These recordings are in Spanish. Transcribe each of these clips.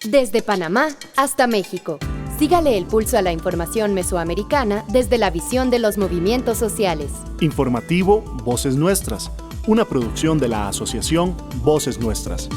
Desde Panamá hasta México. Sígale el pulso a la información mesoamericana desde la visión de los movimientos sociales. Informativo Voces Nuestras, una producción de la Asociación Voces Nuestras.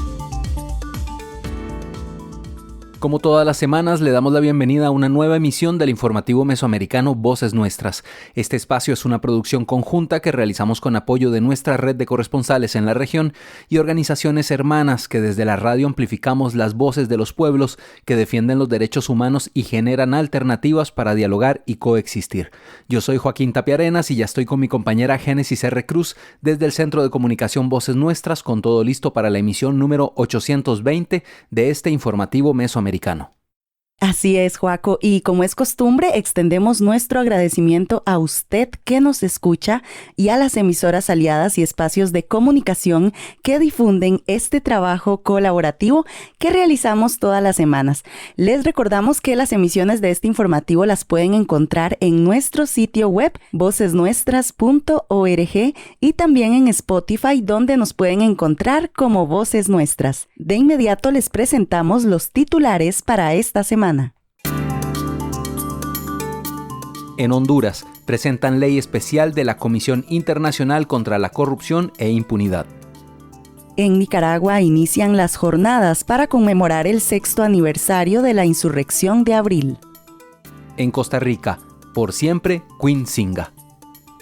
Como todas las semanas, le damos la bienvenida a una nueva emisión del informativo mesoamericano Voces Nuestras. Este espacio es una producción conjunta que realizamos con apoyo de nuestra red de corresponsales en la región y organizaciones hermanas que desde la radio amplificamos las voces de los pueblos que defienden los derechos humanos y generan alternativas para dialogar y coexistir. Yo soy Joaquín Tapiarenas y ya estoy con mi compañera Génesis R. Cruz desde el Centro de Comunicación Voces Nuestras con todo listo para la emisión número 820 de este informativo mesoamericano. Así es, Joaco, y como es costumbre, extendemos nuestro agradecimiento a usted que nos escucha y a las emisoras aliadas y espacios de comunicación que difunden este trabajo colaborativo que realizamos todas las semanas. Les recordamos que las emisiones de este informativo las pueden encontrar en nuestro sitio web vocesnuestras.org y también en Spotify, donde nos pueden encontrar como Voces Nuestras. De inmediato les presentamos los titulares para esta semana. En Honduras, presentan ley especial de la Comisión Internacional contra la Corrupción e Impunidad. En Nicaragua inician las jornadas para conmemorar el 6º aniversario de la insurrección de abril. En Costa Rica, por siempre, Quinsinga.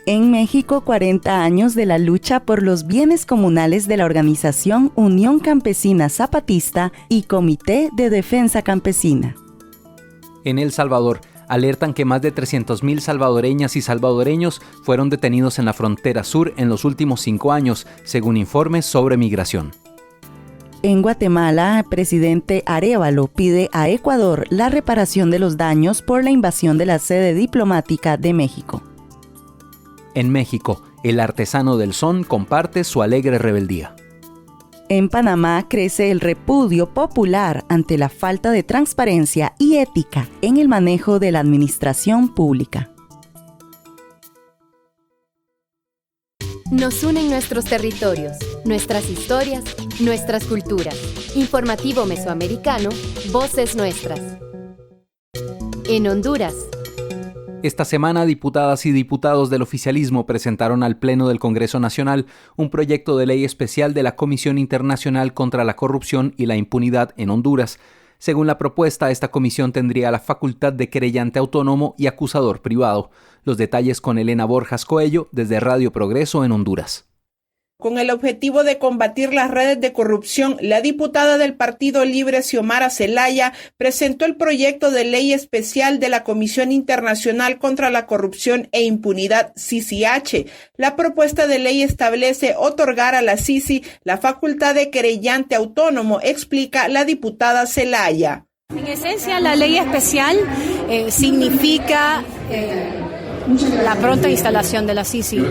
En México, 40 años de la lucha por los bienes comunales de la organización Unión Campesina Zapatista y Comité de Defensa Campesina. En El Salvador, alertan que más de 300,000 salvadoreñas y salvadoreños fueron detenidos en la frontera sur en los últimos 5 años, según informes sobre migración. En Guatemala, el presidente Arévalo pide a Ecuador la reparación de los daños por la invasión de la sede diplomática de México. En México, el artesano del son comparte su alegre rebeldía. En Panamá crece el repudio popular ante la falta de transparencia y ética en el manejo de la administración pública. Nos unen nuestros territorios, nuestras historias, nuestras culturas. Informativo mesoamericano, Voces Nuestras. En Honduras. Esta semana, diputadas y diputados del oficialismo presentaron al Pleno del Congreso Nacional un proyecto de ley especial de la Comisión Internacional contra la Corrupción y la Impunidad en Honduras. Según la propuesta, esta comisión tendría la facultad de querellante autónomo y acusador privado. Los detalles con Elena Borjas Coello, desde Radio Progreso en Honduras. Con el objetivo de combatir las redes de corrupción, la diputada del Partido Libre, Xiomara Zelaya, presentó el proyecto de ley especial de la Comisión Internacional contra la Corrupción e Impunidad, CICIH. La propuesta de ley establece otorgar a la CICI la facultad de querellante autónomo, explica la diputada Zelaya. En esencia, la ley especial significa la pronta instalación de la CICI.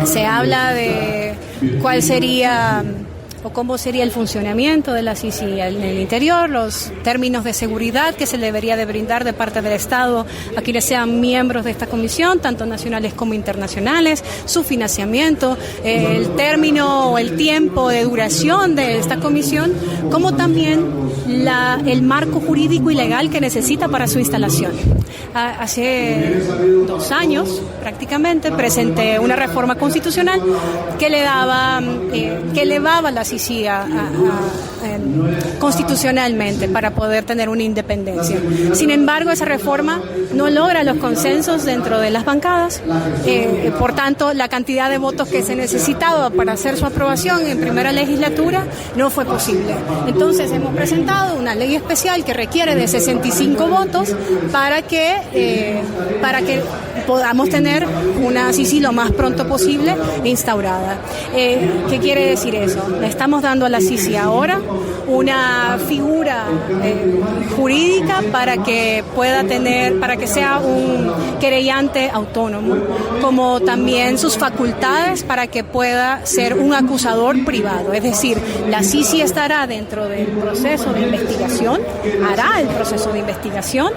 Se habla de cuál sería o cómo sería el funcionamiento de la CICI en el interior, los términos de seguridad que se debería de brindar de parte del Estado a quienes sean miembros de esta comisión, tanto nacionales como internacionales, su financiamiento, el término o el tiempo de duración de esta comisión, como también el marco jurídico y legal que necesita para su instalación. Hace 2 años prácticamente presenté una reforma constitucional que elevaba la CICI constitucionalmente para poder tener una independencia. Sin embargo, esa reforma no logra los consensos dentro de las bancadas. Por tanto, la cantidad de votos que se necesitaba para hacer su aprobación en primera legislatura no fue posible. Entonces, hemos presentado una ley especial que requiere de 65 votos para que podamos tener una CICI lo más pronto posible instaurada. ¿Qué quiere decir eso? Le estamos dando a la CICI ahora una figura jurídica para que sea un querellante autónomo, como también sus facultades para que pueda ser un acusador privado. Es decir, la CICI estará dentro del proceso de investigación, hará el proceso de investigación,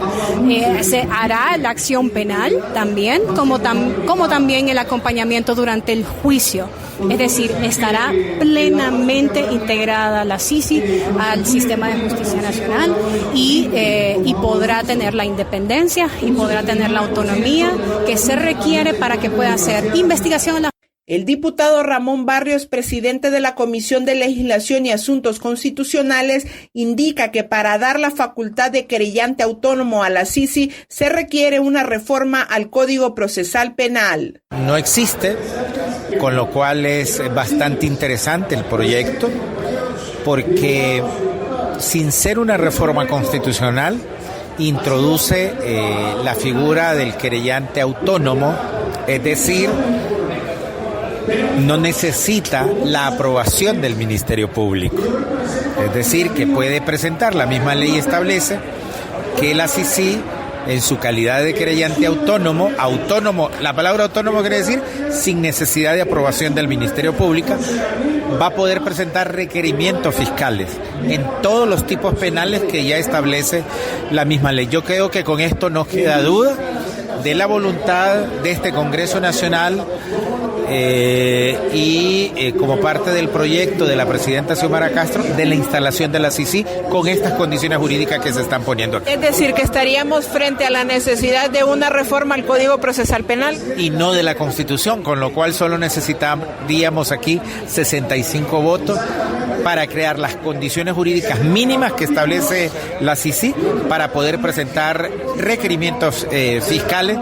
se hará la acción penal también también, como también el acompañamiento durante el juicio. Es decir, estará plenamente integrada la Sisi al sistema de justicia nacional y podrá tener la independencia y podrá tener la autonomía que se requiere para que pueda hacer investigación en la. El diputado Ramón Barrios, presidente de la Comisión de Legislación y Asuntos Constitucionales, indica que para dar la facultad de querellante autónomo a la Sisi se requiere una reforma al Código Procesal Penal. No existe, con lo cual es bastante interesante el proyecto, porque sin ser una reforma constitucional, introduce la figura del querellante autónomo, es decir, no necesita la aprobación del Ministerio Público. Es decir, que puede presentar, la misma ley establece que la Sisi, en su calidad de querellante autónomo, la palabra autónomo quiere decir sin necesidad de aprobación del Ministerio Público, va a poder presentar requerimientos fiscales en todos los tipos penales que ya establece la misma ley. Yo creo que con esto no queda duda de la voluntad de este Congreso Nacional como parte del proyecto de la presidenta Xiomara Castro de la instalación de la Sisi con estas condiciones jurídicas que se están poniendo aquí. Es decir, que estaríamos frente a la necesidad de una reforma al Código Procesal Penal. Y no de la Constitución, con lo cual solo necesitaríamos aquí 65 votos para crear las condiciones jurídicas mínimas que establece la Sisi para poder presentar requerimientos fiscales.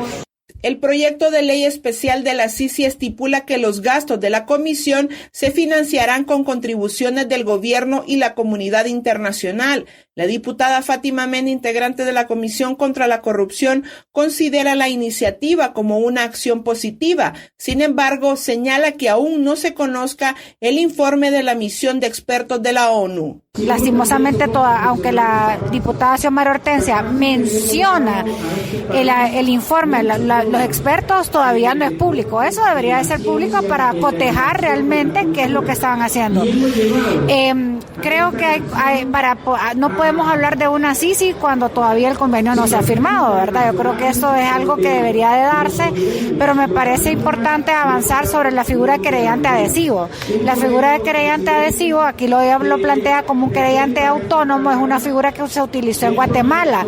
El proyecto de ley especial de la Sisi estipula que los gastos de la comisión se financiarán con contribuciones del gobierno y la comunidad internacional. La diputada Fátima Mena, integrante de la Comisión contra la Corrupción, considera la iniciativa como una acción positiva. Sin embargo, señala que aún no se conozca el informe de la misión de expertos de la ONU. Lastimosamente, aunque la diputada Xiomara Hortensia menciona el informe, los expertos, todavía no es público. Eso debería de ser público para cotejar realmente qué es lo que estaban haciendo. Creo que no podemos hablar de una Sisi cuando todavía el convenio no se ha firmado, ¿verdad? Yo creo que esto es algo que debería de darse, pero me parece importante avanzar sobre la figura de querellante adhesivo. La figura de querellante adhesivo, aquí lo plantea como un querellante autónomo, es una figura que se utilizó en Guatemala,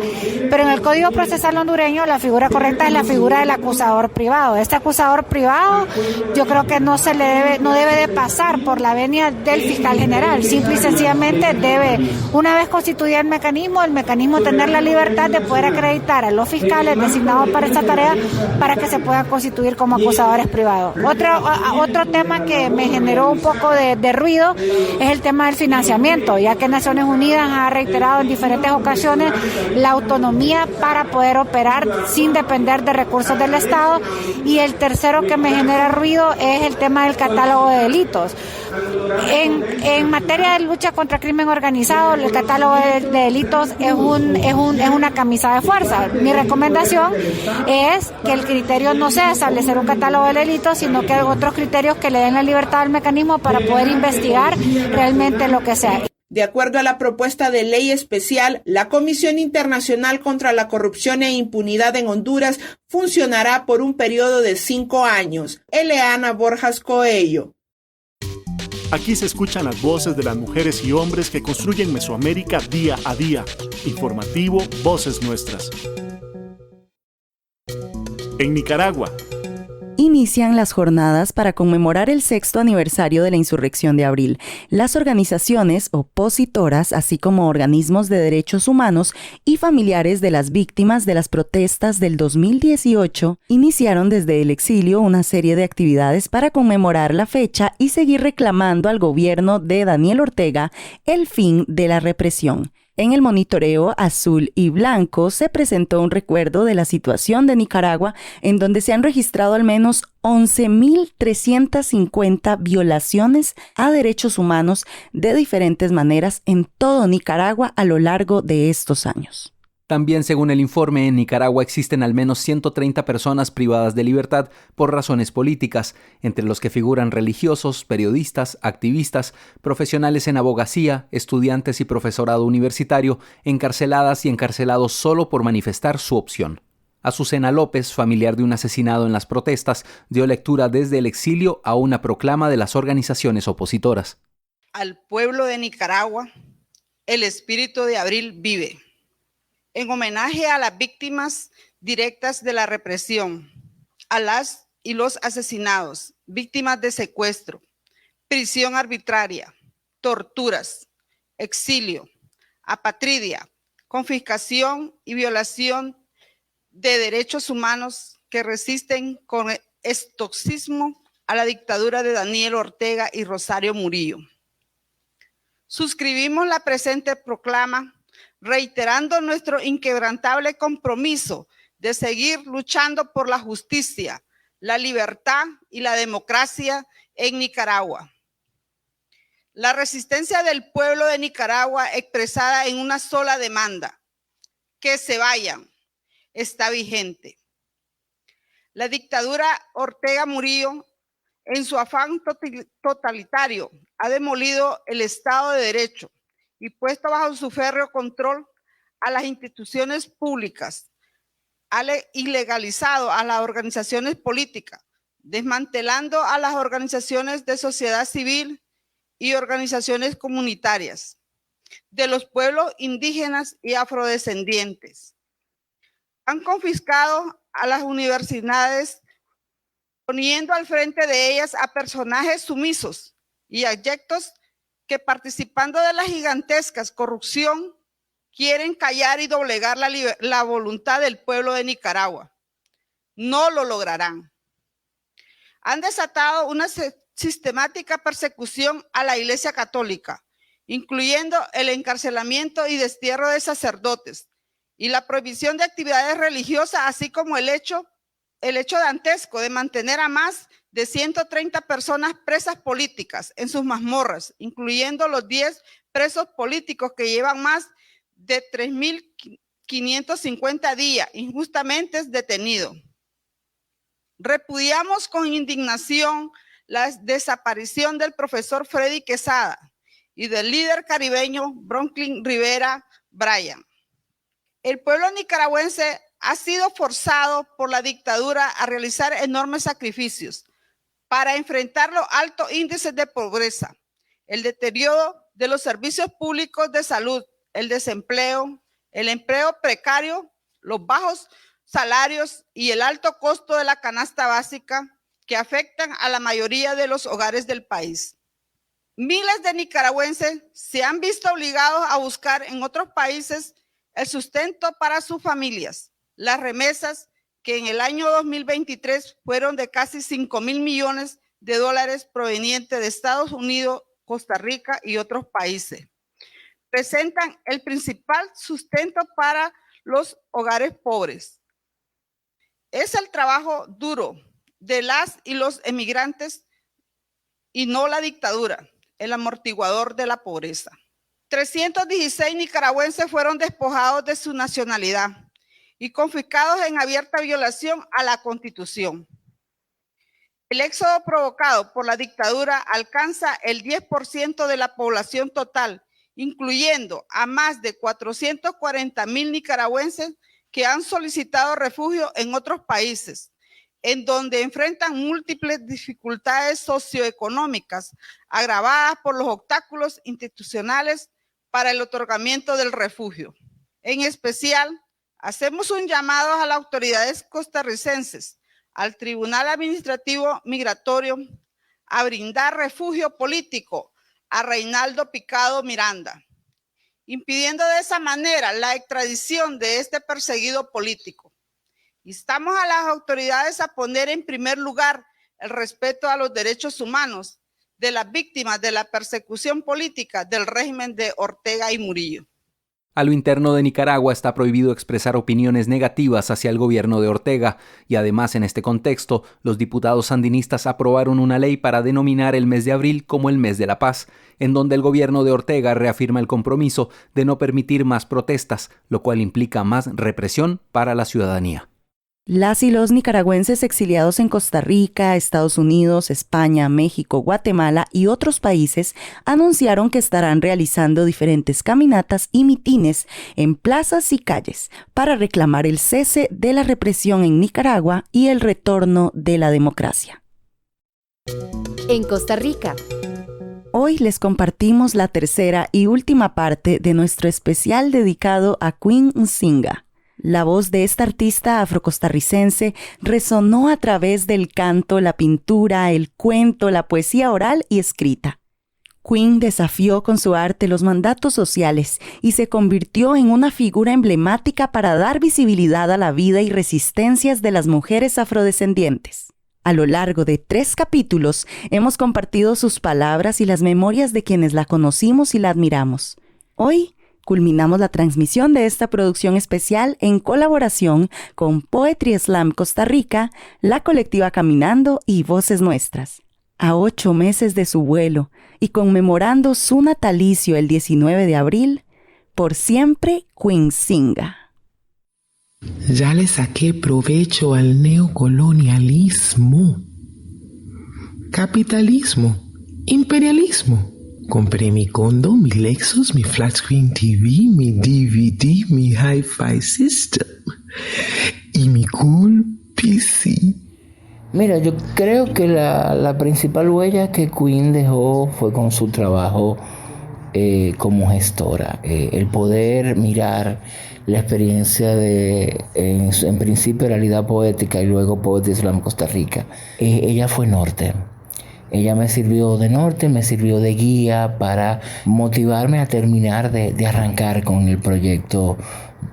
pero en el Código Procesal hondureño la figura correcta es la figura del acusador privado. Este acusador privado yo creo que no debe de pasar por la venia del fiscal general, simple y sencillamente debe, una vez constituido el mecanismo tener la libertad de poder acreditar a los fiscales designados para esta tarea para que se puedan constituir como acusadores privados. Otro tema que me generó un poco de ruido es el tema del financiamiento, ya que Naciones Unidas ha reiterado en diferentes ocasiones la autonomía para poder operar sin depender de recursos del Estado. Y el tercero que me genera ruido es el tema del catálogo de delitos. En materia de lucha contra el crimen organizado, el catálogo de delitos es una camisa de fuerza. Mi recomendación es que el criterio no sea establecer un catálogo de delitos, sino que hay otros criterios que le den la libertad al mecanismo para poder investigar realmente lo que sea. De acuerdo a la propuesta de ley especial, la Comisión Internacional contra la Corrupción e Impunidad en Honduras funcionará por un periodo de 5 años. Eleana Borjas Coello. Aquí se escuchan las voces de las mujeres y hombres que construyen Mesoamérica día a día. Informativo Voces Nuestras. En Nicaragua. Inician las jornadas para conmemorar el 6º aniversario de la insurrección de abril. Las organizaciones opositoras, así como organismos de derechos humanos y familiares de las víctimas de las protestas del 2018, iniciaron desde el exilio una serie de actividades para conmemorar la fecha y seguir reclamando al gobierno de Daniel Ortega el fin de la represión. En el monitoreo azul y blanco se presentó un recuerdo de la situación de Nicaragua, en donde se han registrado al menos 11.350 violaciones a derechos humanos de diferentes maneras en todo Nicaragua a lo largo de estos años. También, según el informe, en Nicaragua existen al menos 130 personas privadas de libertad por razones políticas, entre los que figuran religiosos, periodistas, activistas, profesionales en abogacía, estudiantes y profesorado universitario, encarceladas y encarcelados solo por manifestar su opción. Azucena López, familiar de un asesinado en las protestas, dio lectura desde el exilio a una proclama de las organizaciones opositoras. Al pueblo de Nicaragua, el espíritu de abril vive. En homenaje a las víctimas directas de la represión, a las y los asesinados, víctimas de secuestro, prisión arbitraria, torturas, exilio, apatridia, confiscación y violación de derechos humanos que resisten con estoicismo a la dictadura de Daniel Ortega y Rosario Murillo. Suscribimos la presente proclama, reiterando nuestro inquebrantable compromiso de seguir luchando por la justicia, la libertad y la democracia en Nicaragua. La resistencia del pueblo de Nicaragua, expresada en una sola demanda: que se vayan, está vigente. La dictadura Ortega Murillo, en su afán totalitario, ha demolido el Estado de Derecho y puesto bajo su férreo control a las instituciones públicas, ha ilegalizado a las organizaciones políticas, desmantelando a las organizaciones de sociedad civil y organizaciones comunitarias de los pueblos indígenas y afrodescendientes. Han confiscado a las universidades, poniendo al frente de ellas a personajes sumisos y abyectos que, participando de la gigantesca corrupción, quieren callar y doblegar la voluntad del pueblo de Nicaragua. No lo lograrán. Han desatado una sistemática persecución a la Iglesia Católica, incluyendo el encarcelamiento y destierro de sacerdotes y la prohibición de actividades religiosas, así como el hecho dantesco de mantener a más de 130 personas presas políticas en sus mazmorras, incluyendo los 10 presos políticos que llevan más de 3.550 días injustamente detenidos. Repudiamos con indignación la desaparición del profesor Freddy Quesada y del líder caribeño Bronklin Rivera Bryan. El pueblo nicaragüense ha sido forzado por la dictadura a realizar enormes sacrificios para enfrentar los altos índices de pobreza, el deterioro de los servicios públicos de salud, el desempleo, el empleo precario, los bajos salarios y el alto costo de la canasta básica que afectan a la mayoría de los hogares del país. Miles de nicaragüenses se han visto obligados a buscar en otros países el sustento para sus familias. Las remesas, que en el año 2023 fueron de casi 5.000 millones de dólares provenientes de Estados Unidos, Costa Rica y otros países, presentan el principal sustento para los hogares pobres. Es el trabajo duro de las y los emigrantes y no la dictadura, el amortiguador de la pobreza. 316 nicaragüenses fueron despojados de su nacionalidad y confiscados en abierta violación a la Constitución. El éxodo provocado por la dictadura alcanza el 10% de la población total, incluyendo a más de 440,000 nicaragüenses que han solicitado refugio en otros países, en donde enfrentan múltiples dificultades socioeconómicas agravadas por los obstáculos institucionales para el otorgamiento del refugio. En especial, hacemos un llamado a las autoridades costarricenses, al Tribunal Administrativo Migratorio, a brindar refugio político a Reinaldo Picado Miranda, impidiendo de esa manera la extradición de este perseguido político. Instamos a las autoridades a poner en primer lugar el respeto a los derechos humanos de las víctimas de la persecución política del régimen de Ortega y Murillo. A lo interno de Nicaragua está prohibido expresar opiniones negativas hacia el gobierno de Ortega y además en este contexto, los diputados sandinistas aprobaron una ley para denominar el mes de abril como el mes de la paz, en donde el gobierno de Ortega reafirma el compromiso de no permitir más protestas, lo cual implica más represión para la ciudadanía. Las y los nicaragüenses exiliados en Costa Rica, Estados Unidos, España, México, Guatemala y otros países anunciaron que estarán realizando diferentes caminatas y mitines en plazas y calles para reclamar el cese de la represión en Nicaragua y el retorno de la democracia. En Costa Rica. Hoy les compartimos la tercera y última parte de nuestro especial dedicado a Queen Nzinga. La voz de esta artista afrocostarricense resonó a través del canto, la pintura, el cuento, la poesía oral y escrita. Queen desafió con su arte los mandatos sociales y se convirtió en una figura emblemática para dar visibilidad a la vida y resistencias de las mujeres afrodescendientes. A lo largo de 3 capítulos hemos compartido sus palabras y las memorias de quienes la conocimos y la admiramos. Hoy culminamos la transmisión de esta producción especial en colaboración con Poetry Slam Costa Rica, la colectiva Caminando y Voces Nuestras. A 8 meses de su vuelo y conmemorando su natalicio el 19 de abril, por siempre Queen Nzinga. Ya le saqué provecho al neocolonialismo, capitalismo, imperialismo. Compré mi condo, mi Lexus, mi flat screen TV, mi DVD, mi hi-fi system y mi cool PC. Mira, yo creo que la principal huella que Queen dejó fue con su trabajo como gestora. El poder mirar la experiencia de, en principio, realidad poética y luego Poetry Slam Costa Rica. Ella fue norte. Ella me sirvió de norte, me sirvió de guía para motivarme a terminar de arrancar con el proyecto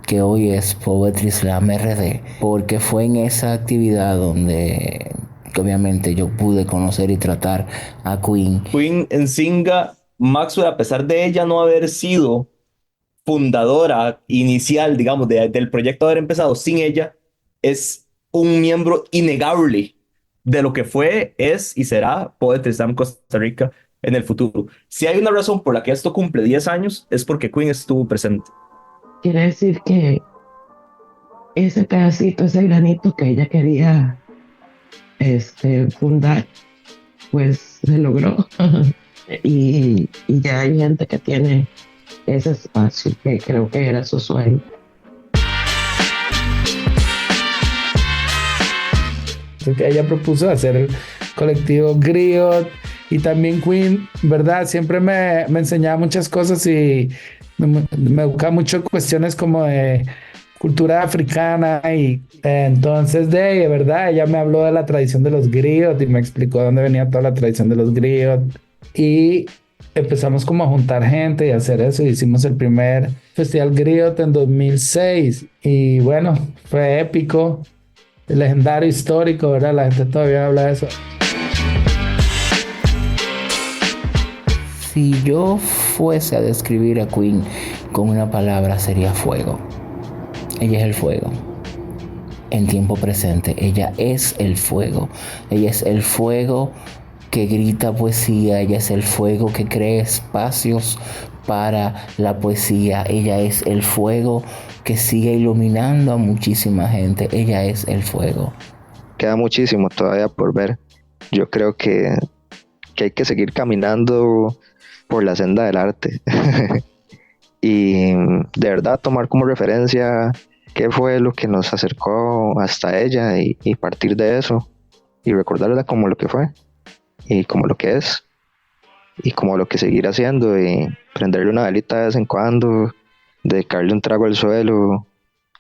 que hoy es Poetry Slam RD, porque fue en esa actividad donde que obviamente yo pude conocer y tratar a Queen. Queen Nzinga, Maxwell, a pesar de ella no haber sido fundadora inicial, digamos, del proyecto haber empezado sin ella, es un miembro innegable de lo que fue, es y será Poetry Slam Costa Rica en el futuro. Si hay una razón por la que esto cumple 10 años, es porque Queen estuvo presente. Quiere decir que ese pedacito, ese granito que ella quería fundar, pues se logró. y ya hay gente que tiene ese espacio, que creo que era su sueño. Que ella propuso hacer el colectivo Griot, y también Queen, ¿verdad? Siempre me enseñaba muchas cosas y me educaba mucho cuestiones como de cultura africana, y entonces de verdad ella me habló de la tradición de los Griot y me explicó de dónde venía toda la tradición de los Griot, y empezamos como a juntar gente y a hacer eso. Hicimos el primer festival Griot en 2006 y bueno, fue épico, legendario, histórico, ¿verdad? La gente todavía habla de eso. Si yo fuese a describir a Queen con una palabra, sería fuego. Ella es el fuego. En tiempo presente, ella es el fuego. Ella es el fuego que grita poesía. Ella es el fuego que crea espacios para la poesía. Ella es el fuego que sigue iluminando a muchísima gente. Ella es el fuego. Queda muchísimo todavía por ver. Yo creo que hay que seguir caminando por la senda del arte y de verdad tomar como referencia qué fue lo que nos acercó hasta ella y partir de eso y recordarla como lo que fue y como lo que es y como lo que seguir haciendo, y prenderle una velita de vez en cuando, dedicarle un trago al suelo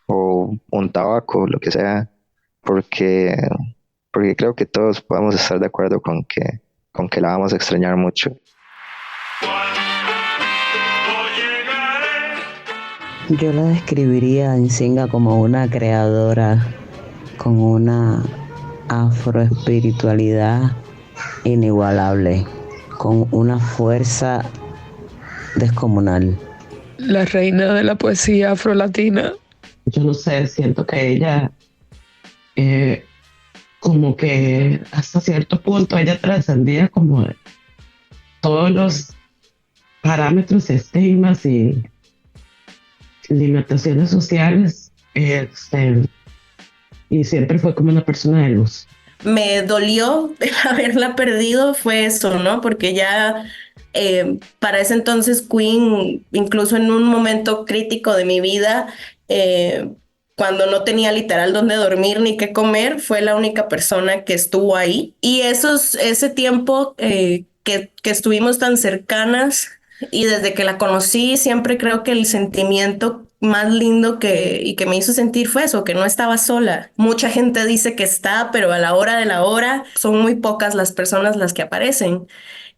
o un tabaco, lo que sea, porque creo que todos podemos estar de acuerdo con que la vamos a extrañar mucho. Yo la describiría a Nzinga como una creadora con una afroespiritualidad inigualable, con una fuerza descomunal. La reina de la poesía afrolatina. Yo no sé, siento que ella como que hasta cierto punto ella trascendía como todos los parámetros, estigmas y limitaciones sociales, y siempre fue como una persona de luz. Me dolió haberla perdido fue eso, ¿no? Porque ya para ese entonces Queen, incluso en un momento crítico de mi vida, cuando no tenía literal dónde dormir ni qué comer, fue la única persona que estuvo ahí. Y ese tiempo que estuvimos tan cercanas y desde que la conocí, siempre creo que el sentimiento más lindo y que me hizo sentir fue eso, que no estaba sola. Mucha gente dice que está, pero a la hora de la hora son muy pocas las personas las que aparecen.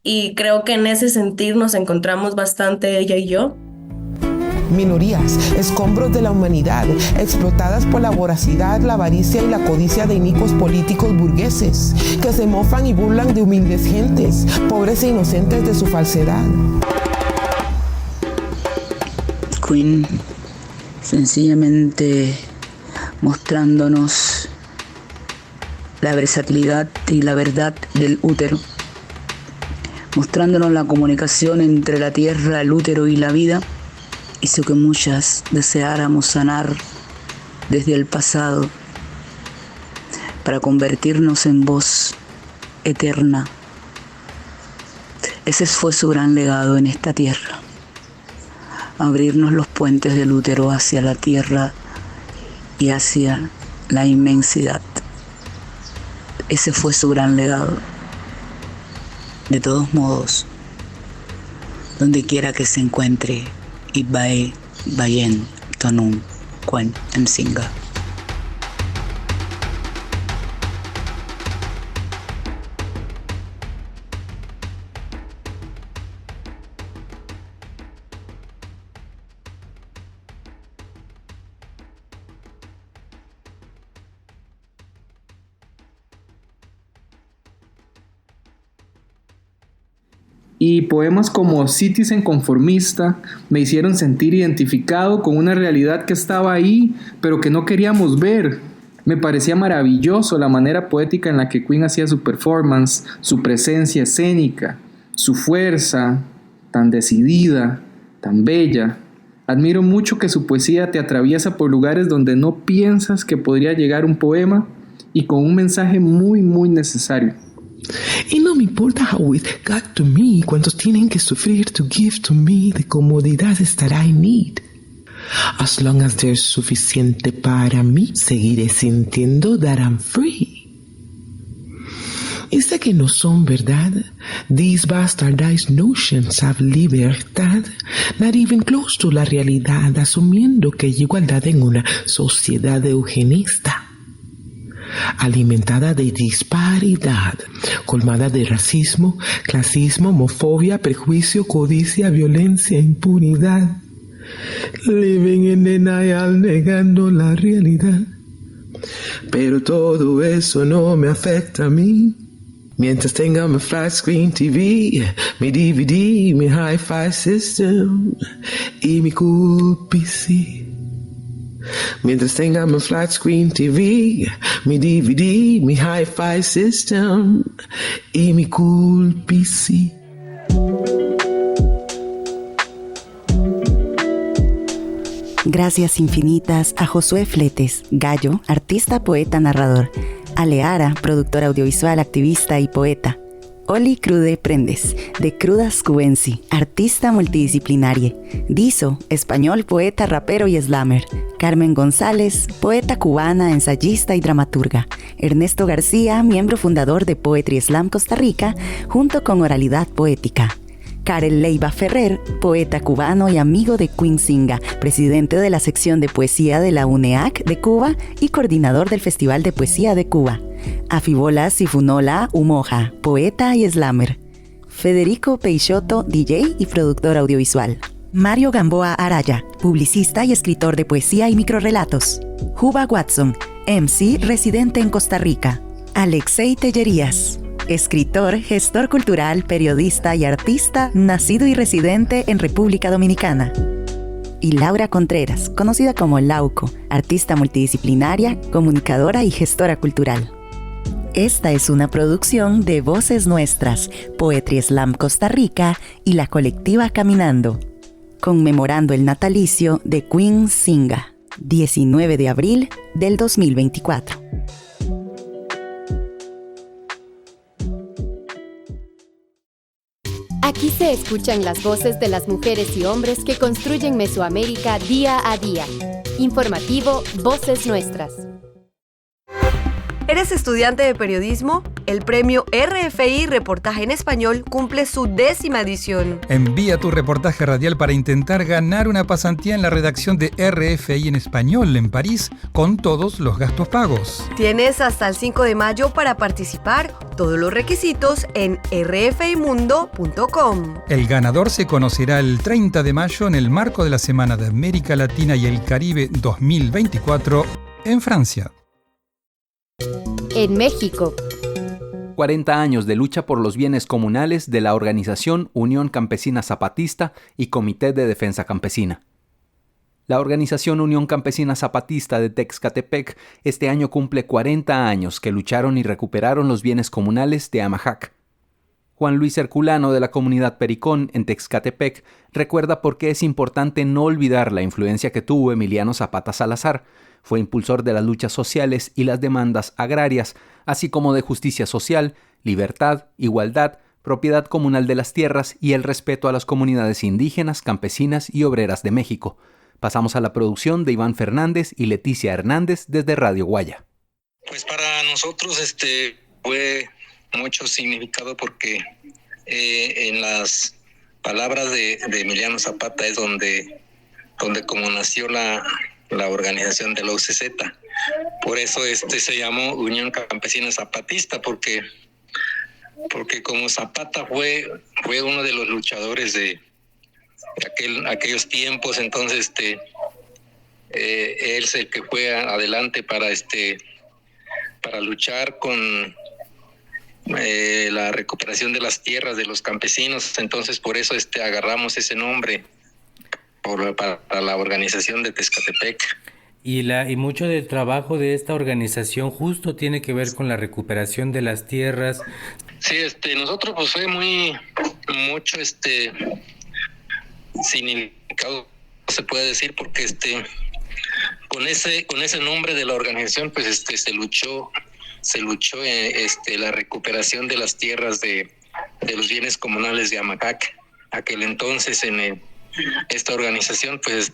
Y creo que en ese sentir nos encontramos bastante ella y yo. Minorías, escombros de la humanidad, explotadas por la voracidad, la avaricia y la codicia de inicuos políticos burgueses, que se mofan y burlan de humildes gentes, pobres e inocentes de su falsedad. Queen, sencillamente mostrándonos la versatilidad y la verdad del útero, mostrándonos la comunicación entre la tierra, el útero y la vida, hizo que muchas deseáramos sanar desde el pasado para convertirnos en voz eterna. Ese fue su gran legado en esta tierra, abrirnos los puentes del útero hacia la tierra y hacia la inmensidad. Ese fue su gran legado. De todos modos, donde quiera que se encuentre, Ibae, Bayen, Tonun, Kwan, Msinga. Y poemas como Citizen Conformista me hicieron sentir identificado con una realidad que estaba ahí, pero que no queríamos ver. Me parecía maravilloso la manera poética en la que Queen hacía su performance, su presencia escénica, su fuerza, tan decidida, tan bella. Admiro mucho que su poesía te atraviesa por lugares donde no piensas que podría llegar un poema y con un mensaje muy, muy necesario. Y no me importa how it got to me, cuántos tienen que sufrir to give to me the comodidades that I need. As long as there's suficiente para mí, seguiré sintiendo that I'm free. Y sé que no son verdad, these bastardized notions of libertad, not even close to la realidad, asumiendo que hay igualdad en una sociedad eugenista, alimentada de disparidad, colmada de racismo, clasismo, homofobia, prejuicio, codicia, violencia, impunidad. Living in denial, negando la realidad. Pero todo eso no me afecta a mí. Mientras tenga mi flat screen TV, mi DVD, mi hi-fi system y mi cool PC. Mientras tenga mi flat screen TV, mi DVD, mi hi-fi system y mi cool PC. Gracias infinitas a Josué Fletes, Gallo, artista, poeta, narrador. A Leara, productora audiovisual, activista y poeta. Oli Crude Prendes, de Crudas Cubensi, artista multidisciplinaria. Dizo, español, poeta, rapero y slammer. Carmen González, poeta cubana, ensayista y dramaturga. Ernesto García, miembro fundador de Poetry Slam Costa Rica, junto con Oralidad Poética. Karel Leiva Ferrer, poeta cubano y amigo de Queen Singa, presidente de la sección de poesía de la UNEAC de Cuba y coordinador del Festival de Poesía de Cuba. Afibola Sifunola Umoja, poeta y slammer. Federico Peixoto, DJ y productor audiovisual. Mario Gamboa Araya, publicista y escritor de poesía y microrrelatos. Juba Watson, MC residente en Costa Rica. Alexei Tellerías, escritor, gestor cultural, periodista y artista, nacido y residente en República Dominicana. Y Laura Contreras, conocida como Lauco, artista multidisciplinaria, comunicadora y gestora cultural. Esta es una producción de Voces Nuestras, Poetry Slam Costa Rica y la colectiva Caminando, conmemorando el natalicio de Queen Singa, 19 de abril del 2024. Aquí se escuchan las voces de las mujeres y hombres que construyen Mesoamérica día a día. Informativo Voces Nuestras. ¿Eres estudiante de periodismo? El premio RFI Reportaje en Español cumple su 10ª edición. Envía tu reportaje radial para intentar ganar una pasantía en la redacción de RFI en Español en París con todos los gastos pagos. Tienes hasta el 5 de mayo para participar. Todos los requisitos en rfimundo.com. El ganador se conocerá el 30 de mayo en el marco de la Semana de América Latina y el Caribe 2024 en Francia. En México. 40 años de lucha por los bienes comunales de la organización Unión Campesina Zapatista y Comité de Defensa Campesina. La organización Unión Campesina Zapatista de Texcatepec este año cumple 40 años que lucharon y recuperaron los bienes comunales de Amajac. Juan Luis Herculano de la comunidad Pericón en Texcatepec recuerda por qué es importante no olvidar la influencia que tuvo Emiliano Zapata Salazar. Fue impulsor de las luchas sociales y las demandas agrarias, así como de justicia social, libertad, igualdad, propiedad comunal de las tierras y el respeto a las comunidades indígenas, campesinas y obreras de México. Pasamos a la producción de Iván Fernández y Leticia Hernández desde Radio Guaya. Pues para nosotros fue mucho significado porque en las palabras de Emiliano Zapata es donde como nació la organización de la UCZ. Por eso se llamó Unión Campesina Zapatista, porque como Zapata fue uno de los luchadores de aquellos tiempos, entonces él es el que fue adelante para luchar con la recuperación de las tierras de los campesinos. Entonces por eso agarramos ese nombre para la organización de Texcatepec. Y mucho del trabajo de esta organización justo tiene que ver con la recuperación de las tierras. Sí, nosotros pues fue mucho significado, se puede decir, porque con ese nombre de la organización pues se luchó la recuperación de las tierras de los bienes comunales de Amajac. Aquel entonces esta organización pues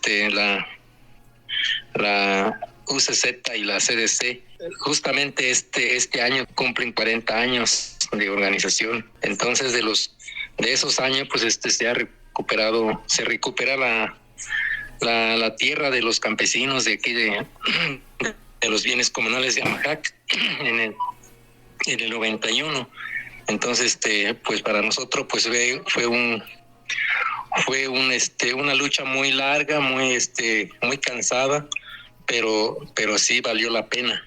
la UCZ y la CDC justamente este año cumplen 40 años de organización. Entonces de esos años pues se recupera la tierra de los campesinos de aquí de los bienes comunales de Amajac en el 91. Entonces pues para nosotros pues fue una lucha muy larga, muy cansada, pero sí valió la pena.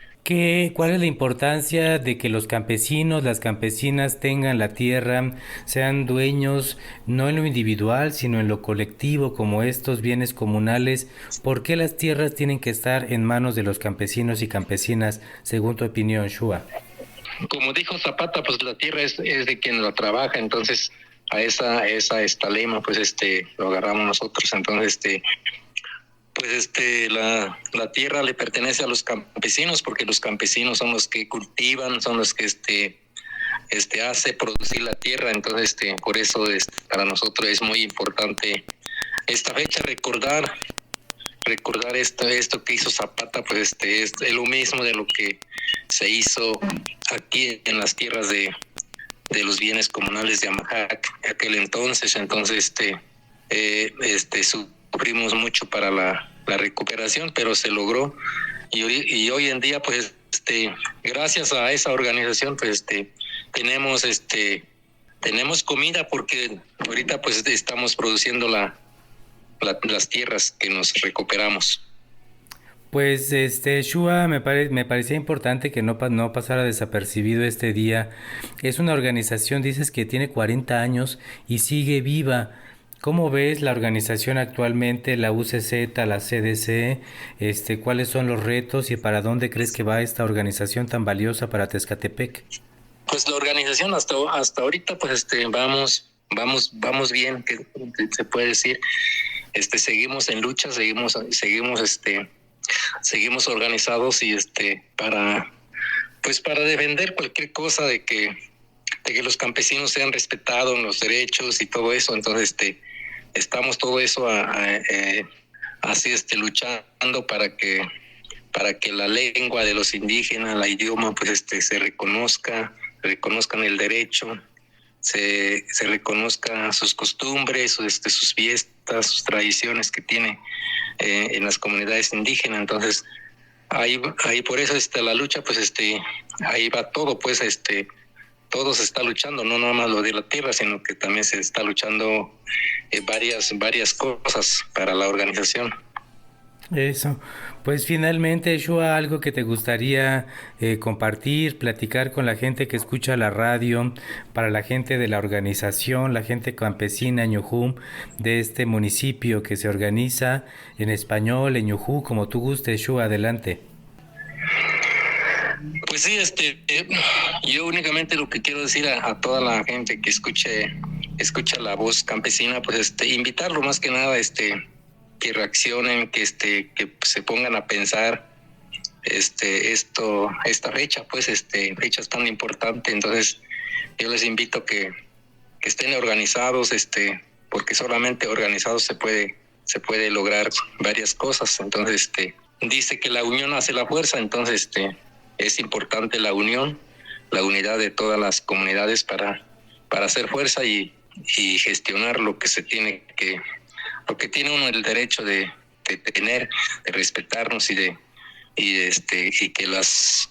¿Cuál es la importancia de que los campesinos, las campesinas tengan la tierra, sean dueños no en lo individual, sino en lo colectivo, como estos bienes comunales? ¿Por qué las tierras tienen que estar en manos de los campesinos y campesinas, según tu opinión, Shua? Como dijo Zapata, pues la tierra es de quien la trabaja, entonces a esta lema pues lo agarramos nosotros. Entonces pues la tierra le pertenece a los campesinos, porque los campesinos son los que cultivan, son los que hace producir la tierra. Entonces por eso para nosotros es muy importante esta fecha, recordar esto que hizo Zapata, pues es lo mismo de lo que se hizo aquí en las tierras de los bienes comunales de Amajac aquel entonces. Entonces sufrimos mucho para la recuperación, pero se logró, y hoy en día pues gracias a esa organización pues tenemos comida, porque ahorita pues estamos produciendo las tierras que nos recuperamos. Pues Shua, me parecía importante que no pasara desapercibido este día. Es una organización, dices, que tiene 40 años y sigue viva. ¿Cómo ves la organización actualmente, la UCZ, la CDC? ¿Cuáles son los retos y para dónde crees que va esta organización tan valiosa para Texcatepec? Pues la organización hasta ahorita pues vamos bien, que se puede decir. Seguimos en lucha, seguimos organizados y para defender cualquier cosa de que que los campesinos sean respetados en los derechos y todo eso. Entonces estamos todo eso así luchando para que la lengua de los indígenas, el idioma, pues se reconozcan el derecho, se reconozcan sus costumbres, sus fiestas, sus tradiciones que tiene en las comunidades indígenas. Entonces ahí por eso la lucha, pues ahí va todo, pues todo se está luchando, no nada más lo de la tierra, sino que también se está luchando varias cosas para la organización. Eso. Pues finalmente, Shua, algo que te gustaría compartir, platicar con la gente que escucha la radio, para la gente de la organización, la gente campesina Ñujú, de este municipio que se organiza en español, en Ñujú, como tú gustes, Shua, adelante. Pues sí, yo únicamente lo que quiero decir a toda la gente que escucha la voz campesina, pues invitarlo más que nada, que reaccionen, que se pongan a pensar esta fecha, pues fecha es tan importante. Entonces yo les invito que estén organizados, porque solamente organizados se puede lograr varias cosas. Entonces dice que la unión hace la fuerza. Entonces es importante la unión, la unidad de todas las comunidades para hacer fuerza y gestionar lo que tiene uno el derecho de tener, de respetarnos y que los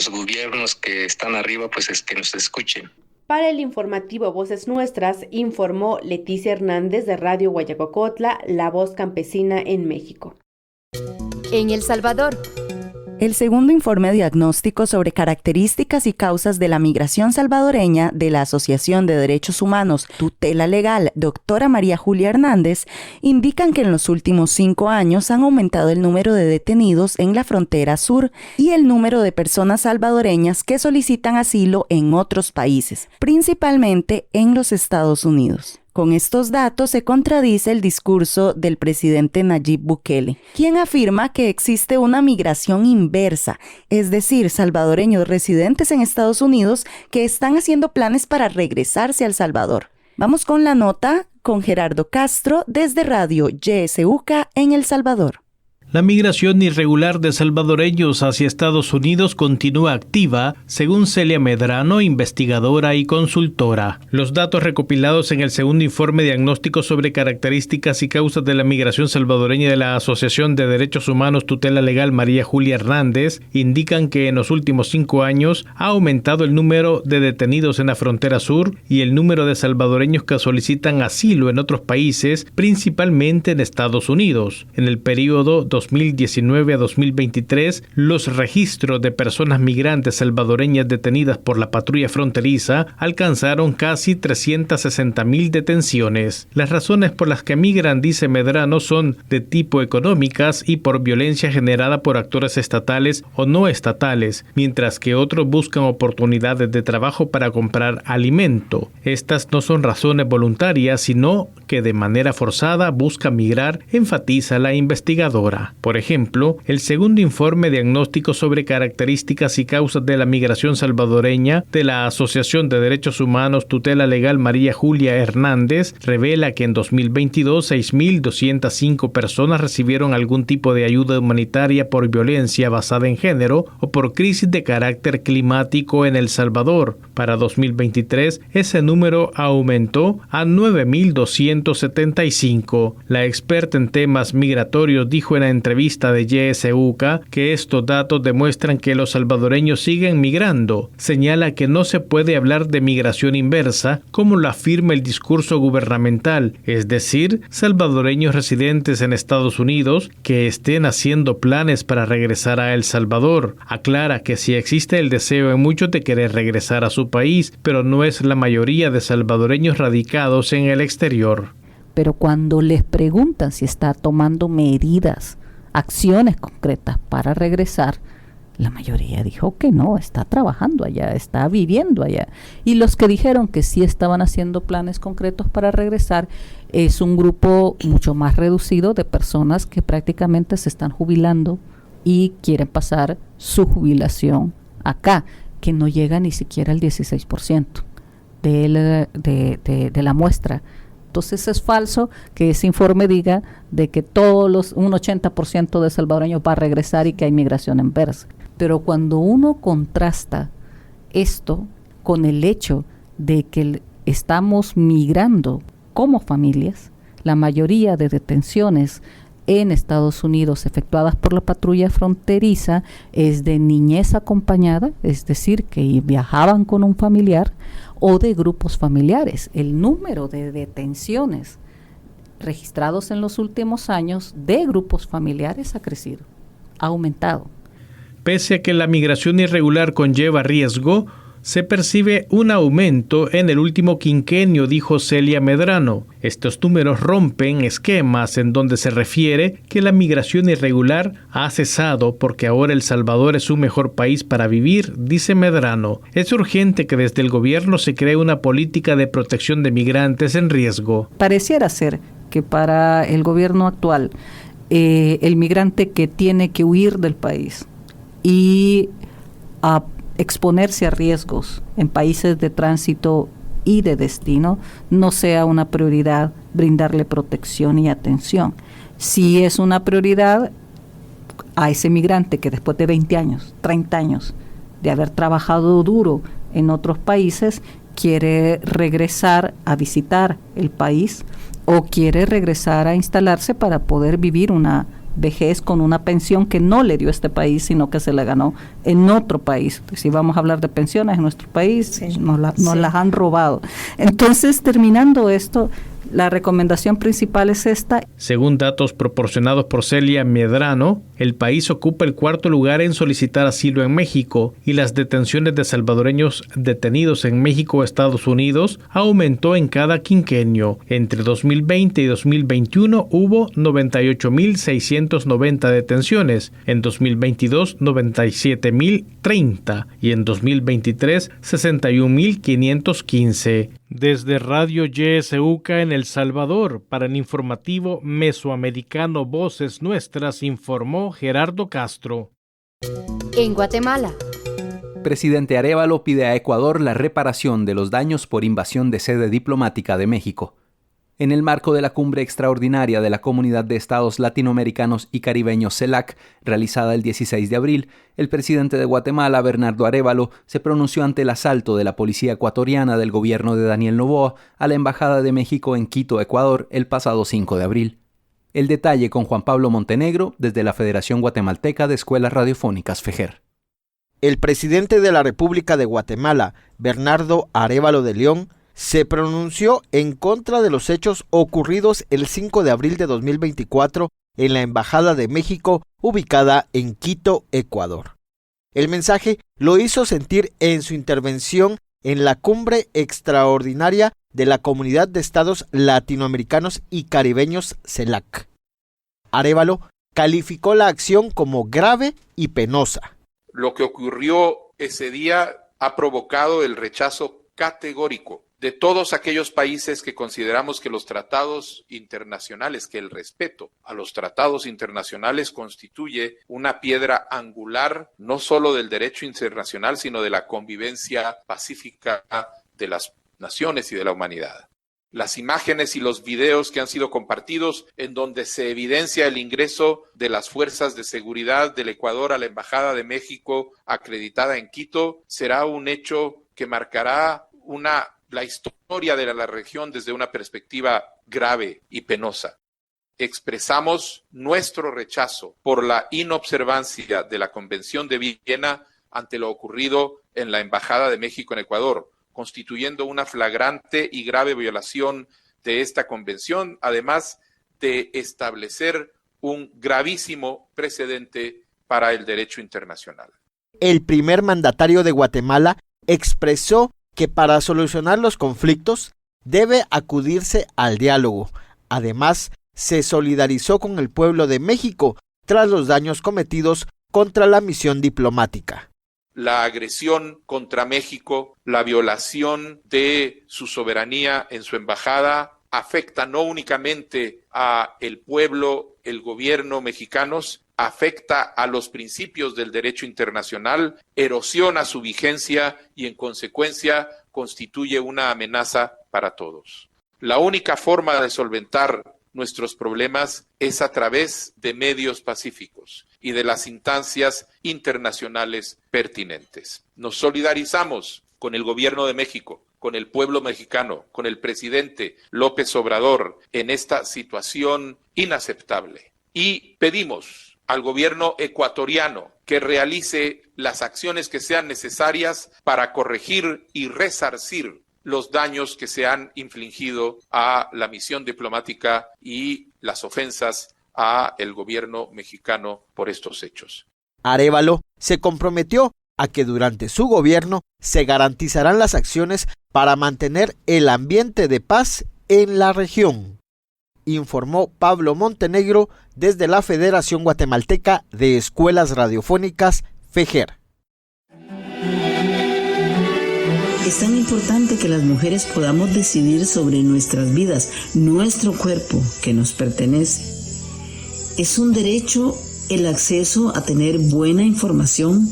gobiernos que están arriba, pues que nos escuchen. Para el informativo Voces Nuestras, informó Leticia Hernández de Radio Guayacocotla, la voz campesina en México. En El Salvador. El segundo informe diagnóstico sobre características y causas de la migración salvadoreña de la Asociación de Derechos Humanos Tutela Legal, doctora María Julia Hernández, indican que en los últimos 5 años han aumentado el número de detenidos en la frontera sur y el número de personas salvadoreñas que solicitan asilo en otros países, principalmente en los Estados Unidos. Con estos datos se contradice el discurso del presidente Nayib Bukele, quien afirma que existe una migración inversa, es decir, salvadoreños residentes en Estados Unidos que están haciendo planes para regresarse a El Salvador. Vamos con la nota con Gerardo Castro desde Radio YSUK en El Salvador. La migración irregular de salvadoreños hacia Estados Unidos continúa activa, según Celia Medrano, investigadora y consultora. Los datos recopilados en el segundo informe diagnóstico sobre características y causas de la migración salvadoreña de la Asociación de Derechos Humanos Tutela Legal María Julia Hernández indican que en los últimos 5 años ha aumentado el número de detenidos en la frontera sur y el número de salvadoreños que solicitan asilo en otros países, principalmente en Estados Unidos. En el periodo 2019 a 2023, los registros de personas migrantes salvadoreñas detenidas por la patrulla fronteriza alcanzaron casi 360,000 detenciones. Las razones por las que migran, dice Medrano, son de tipo económicas y por violencia generada por actores estatales o no estatales, mientras que otros buscan oportunidades de trabajo para comprar alimento. Estas no son razones voluntarias, sino que de manera forzada buscan migrar, enfatiza la investigadora. Por ejemplo, el segundo informe diagnóstico sobre características y causas de la migración salvadoreña de la Asociación de Derechos Humanos Tutela Legal María Julia Hernández revela que en 2022 6.205 personas recibieron algún tipo de ayuda humanitaria por violencia basada en género o por crisis de carácter climático en El Salvador. Para 2023, ese número aumentó a 9.275. La experta en temas migratorios dijo en la entrevista de YSUK que estos datos demuestran que los salvadoreños siguen migrando. Señala que no se puede hablar de migración inversa como lo afirma el discurso gubernamental, es decir, salvadoreños residentes en Estados Unidos que estén haciendo planes para regresar a El Salvador. Aclara que sí existe el deseo en muchos de querer regresar a su país, pero no es la mayoría de salvadoreños radicados en el exterior. Pero cuando les preguntan si está tomando medidas, acciones concretas para regresar, la mayoría dijo que no, está trabajando allá, está viviendo allá. Y los que dijeron que sí estaban haciendo planes concretos para regresar, es un grupo mucho más reducido de personas que prácticamente se están jubilando y quieren pasar su jubilación acá, que no llega ni siquiera al 16%. de la muestra. Entonces es falso que ese informe diga de que un 80% de salvadoreños va a regresar y que hay migración inversa. Pero cuando uno contrasta esto con el hecho de que estamos migrando como familias, la mayoría de detenciones en Estados Unidos efectuadas por la patrulla fronteriza es de niñez acompañada, es decir, que viajaban con un familiar, o de grupos familiares. El número de detenciones registrados en los últimos años de grupos familiares ha crecido, ha aumentado. Pese a que la migración irregular conlleva riesgo, se percibe un aumento en el último quinquenio, dijo Celia Medrano. Estos números rompen esquemas en donde se refiere que la migración irregular ha cesado porque ahora El Salvador es un mejor país para vivir, dice Medrano. Es urgente que desde el gobierno se cree una política de protección de migrantes en riesgo. Pareciera ser que para el gobierno actual, el migrante que tiene que huir del país y exponerse a riesgos en países de tránsito y de destino no sea una prioridad brindarle protección y atención. Si es una prioridad a ese migrante que después de 20 años, 30 años de haber trabajado duro en otros países, quiere regresar a visitar el país o quiere regresar a instalarse para poder vivir una vejez con una pensión que no le dio este país, sino que se la ganó en otro país. Si vamos a hablar de pensiones en nuestro país, sí, nos las han robado. Entonces, terminando esto, la recomendación principal es esta. Según datos proporcionados por Celia Medrano, el país ocupa el 4º lugar en solicitar asilo en México y las detenciones de salvadoreños detenidos en México o Estados Unidos aumentó en cada quinquenio. Entre 2020 y 2021 hubo 98.690 detenciones, en 2022 97.030 y en 2023 61.515. Desde Radio YSUCA en El Salvador, para el informativo mesoamericano Voces Nuestras, informó Gerardo Castro. En Guatemala, Presidente Arévalo pide a Ecuador la reparación de los daños por invasión de sede diplomática de México. En el marco de la cumbre extraordinaria de la Comunidad de Estados Latinoamericanos y Caribeños CELAC, realizada el 16 de abril, el presidente de Guatemala, Bernardo Arévalo, se pronunció ante el asalto de la policía ecuatoriana del gobierno de Daniel Noboa a la Embajada de México en Quito, Ecuador, el pasado 5 de abril. El detalle con Juan Pablo Montenegro, desde la Federación Guatemalteca de Escuelas Radiofónicas FEGER. El presidente de la República de Guatemala, Bernardo Arévalo de León, se pronunció en contra de los hechos ocurridos el 5 de abril de 2024 en la Embajada de México, ubicada en Quito, Ecuador. El mensaje lo hizo sentir en su intervención en la cumbre extraordinaria de la Comunidad de Estados Latinoamericanos y Caribeños CELAC. Arévalo calificó la acción como grave y penosa. Lo que ocurrió ese día ha provocado el rechazo categórico de todos aquellos países que consideramos que los tratados internacionales, que el respeto a los tratados internacionales constituye una piedra angular no solo del derecho internacional, sino de la convivencia pacífica de las naciones y de la humanidad. Las imágenes y los videos que han sido compartidos en donde se evidencia el ingreso de las fuerzas de seguridad del Ecuador a la Embajada de México acreditada en Quito será un hecho que marcará la historia de la región desde una perspectiva grave y penosa. Expresamos nuestro rechazo por la inobservancia de la Convención de Viena ante lo ocurrido en la Embajada de México en Ecuador, constituyendo una flagrante y grave violación de esta convención, además de establecer un gravísimo precedente para el derecho internacional. El primer mandatario de Guatemala expresó que para solucionar los conflictos debe acudirse al diálogo. Además, se solidarizó con el pueblo de México tras los daños cometidos contra la misión diplomática. La agresión contra México, la violación de su soberanía en su embajada, afecta no únicamente a el pueblo, el gobierno mexicanos, afecta a los principios del derecho internacional, erosiona su vigencia y en consecuencia constituye una amenaza para todos. La única forma de solventar nuestros problemas es a través de medios pacíficos y de las instancias internacionales pertinentes. Nos solidarizamos con el Gobierno de México, con el pueblo mexicano, con el presidente López Obrador en esta situación inaceptable. Y pedimos al gobierno ecuatoriano que realice las acciones que sean necesarias para corregir y resarcir los daños que se han infligido a la misión diplomática y las ofensas a el gobierno mexicano por estos hechos. Arévalo se comprometió a que durante su gobierno se garantizarán las acciones para mantener el ambiente de paz en la región, informó Pablo Montenegro desde la Federación Guatemalteca de Escuelas Radiofónicas, FEGER. Es tan importante que las mujeres podamos decidir sobre nuestras vidas, nuestro cuerpo que nos pertenece. Es un derecho el acceso a tener buena información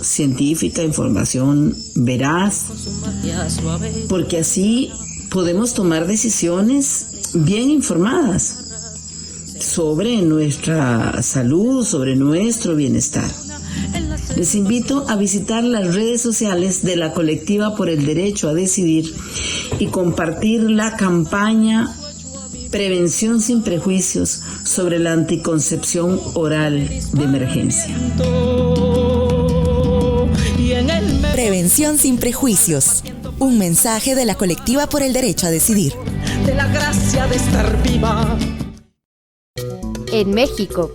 científica, información veraz, porque así podemos tomar decisiones bien informadas sobre nuestra salud, sobre nuestro bienestar. Les invito a visitar las redes sociales de la Colectiva por el Derecho a Decidir y compartir la campaña Prevención sin Prejuicios sobre la anticoncepción oral de emergencia. Prevención sin Prejuicios. Un mensaje de la Colectiva por el Derecho a Decidir. De la gracia de estar viva. En México,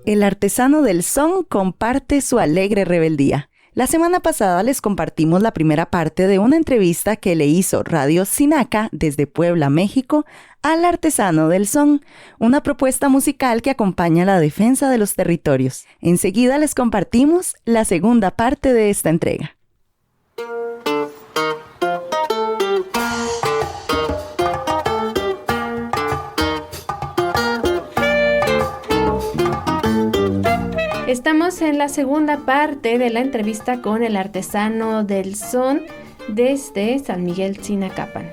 el artesano del son comparte su alegre rebeldía. La semana pasada les compartimos la primera parte de una entrevista que le hizo Radio Sinaca desde Puebla, México, al artesano del son, una propuesta musical que acompaña la defensa de los territorios. Enseguida les compartimos la segunda parte de esta entrega. Estamos en la segunda parte de la entrevista con el artesano del son desde San Miguel Tzinacapan.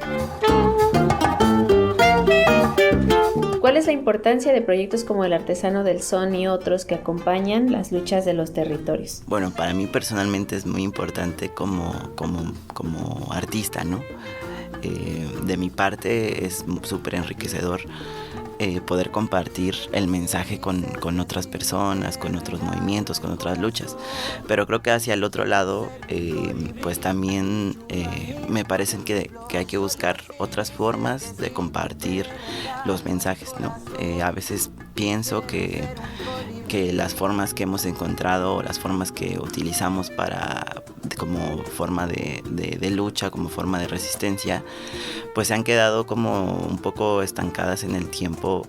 ¿Cuál es la importancia de proyectos como el artesano del son y otros que acompañan las luchas de los territorios? Bueno, para mí personalmente es muy importante como artista, ¿no? De mi parte es súper enriquecedor poder compartir el mensaje con otras personas, con otros movimientos, con otras luchas. Pero creo que hacia el otro lado, pues también me parecen que hay que buscar otras formas de compartir los mensajes, ¿no? A veces pienso que las formas que hemos encontrado, las formas que utilizamos como forma de lucha, como forma de resistencia, pues se han quedado como un poco estancadas en el tiempo,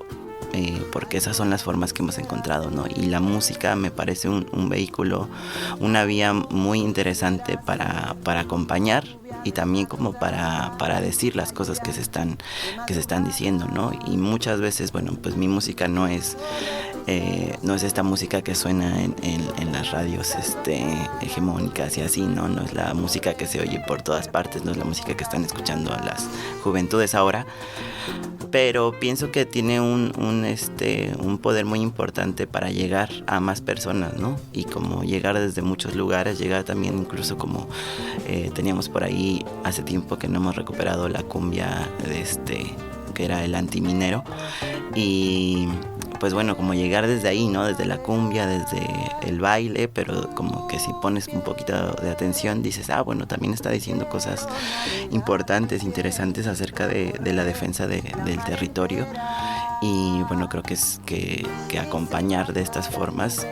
porque esas son las formas que hemos encontrado, ¿no? Y la música me parece un vehículo, una vía muy interesante para acompañar y también como para decir las cosas que se están diciendo, ¿no? Y muchas veces, bueno, pues mi música no es esta música que suena en las radios hegemónicas y así, ¿no? No es la música que se oye por todas partes, no es la música que están escuchando a las juventudes ahora, pero pienso que tiene un poder muy importante para llegar a más personas, ¿no? Y como llegar desde muchos lugares, llegar también incluso como teníamos por ahí hace tiempo que no hemos recuperado la cumbia que era el antiminero, y pues bueno, como llegar desde ahí, ¿no? Desde la cumbia, desde el baile, pero como que si pones un poquito de atención dices, bueno, también está diciendo cosas importantes, interesantes acerca de la defensa del territorio. Y bueno, creo que es que acompañar de estas formas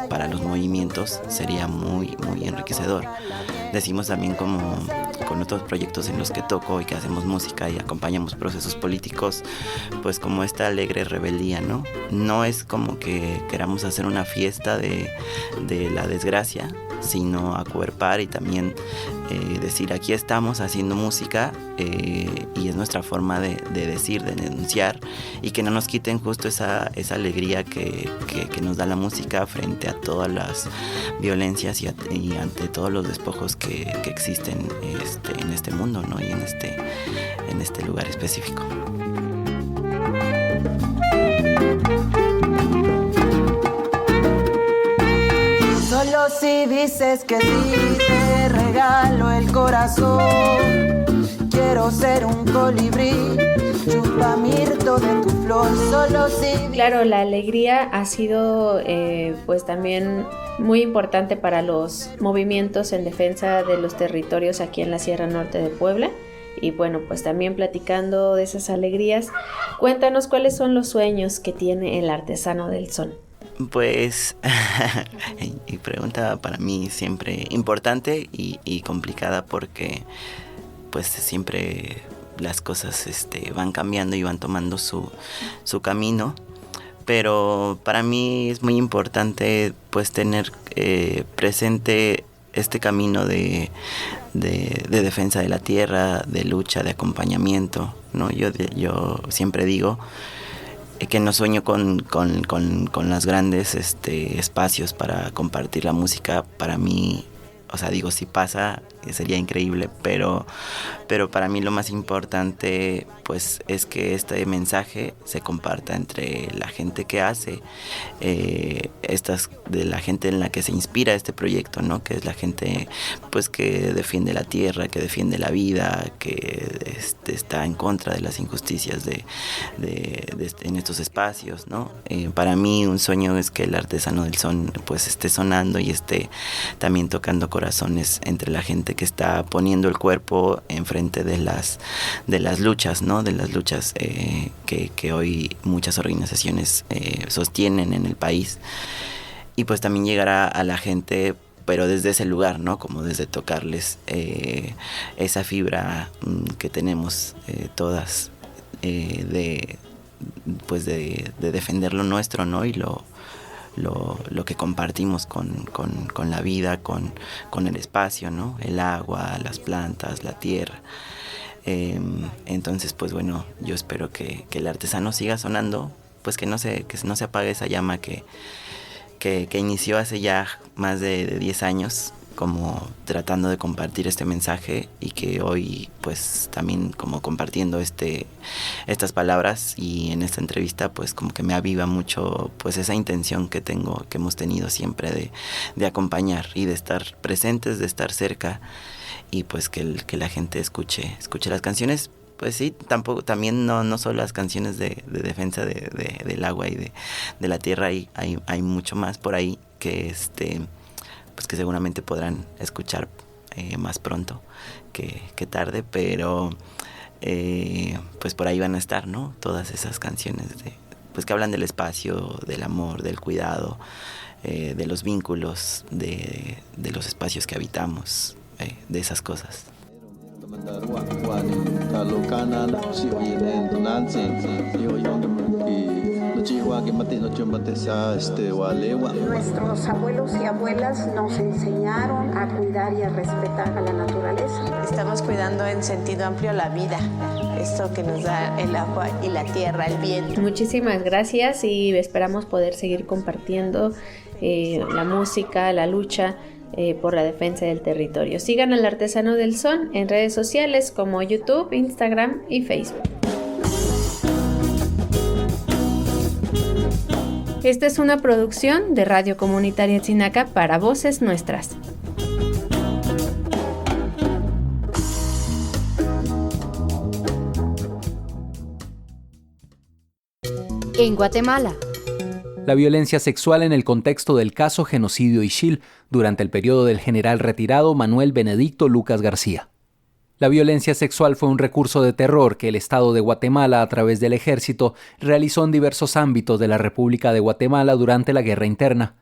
para los movimientos sería muy, muy enriquecedor. Decimos también como con otros proyectos en los que toco y que hacemos música y acompañamos procesos políticos, pues como esta alegre rebeldía, ¿no? No es como que queramos hacer una fiesta de la desgracia, sino acuerpar y también decir aquí estamos haciendo música y es nuestra forma de decir, de denunciar, y que no nos quiten justo esa alegría que nos da la música frente a todas las violencias y ante todos los despojos que existen en este mundo, ¿no? Y en este lugar específico. Solo si dices que sí, te regalo el corazón. Quiero ser un colibrí, chupamirto de tu flor. Solo si... Claro, la alegría ha sido pues también muy importante para los movimientos en defensa de los territorios aquí en la Sierra Norte de Puebla. Y bueno, pues también platicando de esas alegrías, cuéntanos cuáles son los sueños que tiene el artesano del son. Pues, y pregunta para mí siempre importante y complicada, porque pues siempre las cosas van cambiando y van tomando su camino, pero para mí es muy importante pues tener presente este camino de defensa de la tierra, de lucha, de acompañamiento, ¿no? Yo siempre digo que no sueño con los grandes espacios para compartir la música. Para mí, o sea, digo, si pasa, sería increíble, pero para mí lo más importante pues es que este mensaje se comparta entre la gente que hace, de la gente en la que se inspira este proyecto, ¿no? Que es la gente pues que defiende la tierra, que defiende la vida, que está en contra de las injusticias en estos espacios, ¿no? Para mí un sueño es que el artesano del son pues esté sonando y esté también tocando corazones entre la gente que está poniendo el cuerpo enfrente de las luchas, ¿no? De las luchas que hoy muchas organizaciones sostienen en el país, y pues también llegará a la gente, pero desde ese lugar, ¿no? Como desde tocarles esa fibra que tenemos todas de defender lo nuestro, ¿no? Y lo que compartimos con la vida, con el espacio, ¿no? El agua, las plantas, la tierra. Entonces, pues bueno, yo espero que el artesano siga sonando, pues que no se apague esa llama que inició hace ya más de 10 años, como tratando de compartir este mensaje, y que hoy pues también como compartiendo estas palabras y en esta entrevista pues como que me aviva mucho pues esa intención que hemos tenido siempre de acompañar y de estar presentes, de estar cerca, y pues que la gente escuche las canciones. Pues sí, también no solo las canciones de defensa del agua y de la tierra, hay mucho más por ahí que pues que seguramente podrán escuchar más pronto que tarde, pero pues por ahí van a estar, ¿no? Todas esas canciones pues que hablan del espacio, del amor, del cuidado, de los vínculos, de los espacios que habitamos, de esas cosas. Nuestros abuelos y abuelas nos enseñaron a cuidar y a respetar a la naturaleza. Estamos cuidando en sentido amplio la vida, esto que nos da el agua y la tierra, el viento. Muchísimas gracias y esperamos poder seguir compartiendo la música, la lucha por la defensa del territorio. Sigan al Artesano del Son en redes sociales como YouTube, Instagram y Facebook. Esta es una producción de Radio Comunitaria Tzinaca para Voces Nuestras. En Guatemala. La violencia sexual en el contexto del caso Genocidio Ixil durante el periodo del general retirado Manuel Benedicto Lucas García. La violencia sexual fue un recurso de terror que el Estado de Guatemala, a través del Ejército, realizó en diversos ámbitos de la República de Guatemala durante la guerra interna.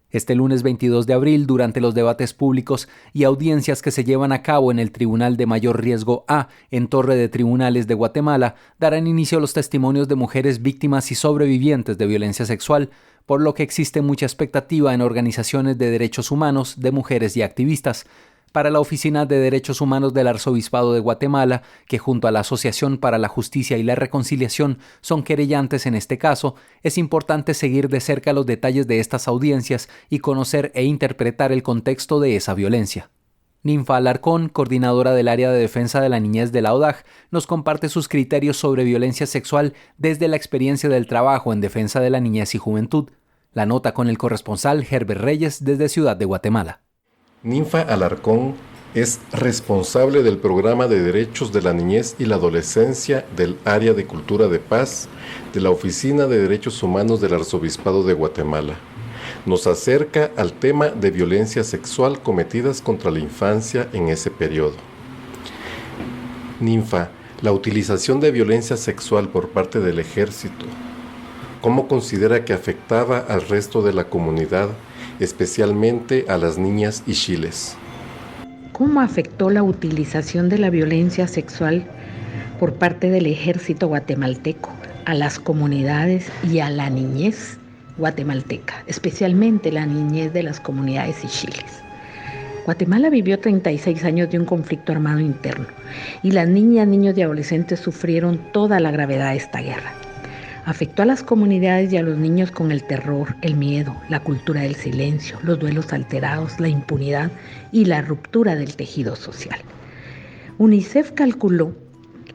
Este lunes 22 de abril, durante los debates públicos y audiencias que se llevan a cabo en el Tribunal de Mayor Riesgo A, en Torre de Tribunales de Guatemala, darán inicio los testimonios de mujeres víctimas y sobrevivientes de violencia sexual, por lo que existe mucha expectativa en organizaciones de derechos humanos, de mujeres y activistas, Para la Oficina de Derechos Humanos del Arzobispado de Guatemala, que junto a la Asociación para la Justicia y la Reconciliación son querellantes en este caso, es importante seguir de cerca los detalles de estas audiencias y conocer e interpretar el contexto de esa violencia. Ninfa Alarcón, coordinadora del área de defensa de la niñez de la ODAG, nos comparte sus criterios sobre violencia sexual desde la experiencia del trabajo en defensa de la niñez y juventud. La nota con el corresponsal Herbert Reyes desde Ciudad de Guatemala. Ninfa Alarcón es responsable del programa de derechos de la niñez y la adolescencia del área de cultura de paz de la Oficina de Derechos Humanos del Arzobispado de Guatemala. Nos acerca al tema de violencia sexual cometidas contra la infancia en ese periodo. Ninfa, la utilización de violencia sexual por parte del ejército, ¿cómo considera que afectaba al resto de la comunidad, especialmente a las niñas ixíles? ¿Cómo afectó la utilización de la violencia sexual por parte del ejército guatemalteco a las comunidades y a la niñez guatemalteca, especialmente la niñez de las comunidades ixíles? Guatemala vivió 36 años de un conflicto armado interno y las niñas, niños y adolescentes sufrieron toda la gravedad de esta guerra. Afectó a las comunidades y a los niños con el terror, el miedo, la cultura del silencio, los duelos alterados, la impunidad y la ruptura del tejido social. UNICEF calculó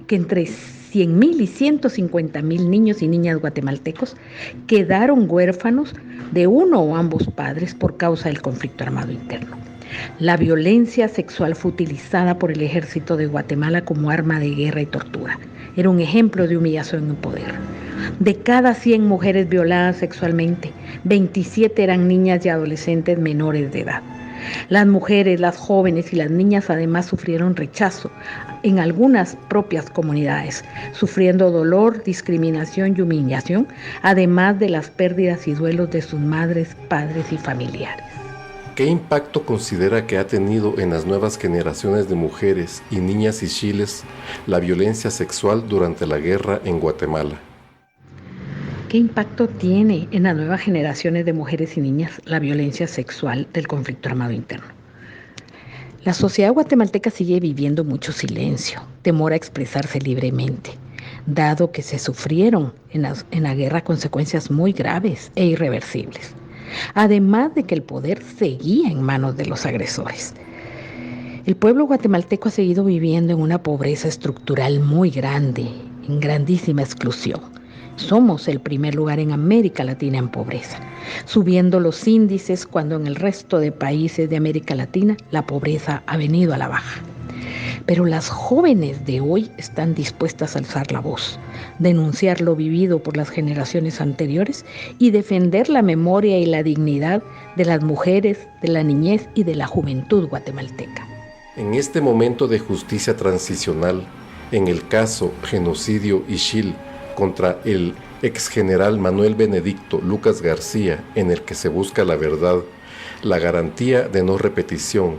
que entre 100.000 y 150.000 niños y niñas guatemaltecos quedaron huérfanos de uno o ambos padres por causa del conflicto armado interno. La violencia sexual fue utilizada por el ejército de Guatemala como arma de guerra y tortura. Era un ejemplo de humillación en poder. De cada 100 mujeres violadas sexualmente, 27 eran niñas y adolescentes menores de edad. Las mujeres, las jóvenes y las niñas además sufrieron rechazo en algunas propias comunidades, sufriendo dolor, discriminación y humillación, además de las pérdidas y duelos de sus madres, padres y familiares. ¿Qué impacto considera que ha tenido en las nuevas generaciones de mujeres y niñas ixíles la violencia sexual durante la guerra en Guatemala? ¿Qué impacto tiene en las nuevas generaciones de mujeres y niñas la violencia sexual del conflicto armado interno? La sociedad guatemalteca sigue viviendo mucho silencio, temor a expresarse libremente, dado que se sufrieron en la guerra consecuencias muy graves e irreversibles. Además de que el poder seguía en manos de los agresores. El pueblo guatemalteco ha seguido viviendo en una pobreza estructural muy grande, en grandísima exclusión. Somos el primer lugar en América Latina en pobreza, subiendo los índices cuando en el resto de países de América Latina la pobreza ha venido a la baja. Pero las jóvenes de hoy están dispuestas a alzar la voz, denunciar lo vivido por las generaciones anteriores y defender la memoria y la dignidad de las mujeres, de la niñez y de la juventud guatemalteca. En este momento de justicia transicional, en el caso genocidio ixil contra el exgeneral Manuel Benedicto Lucas García, en el que se busca la verdad, la garantía de no repetición,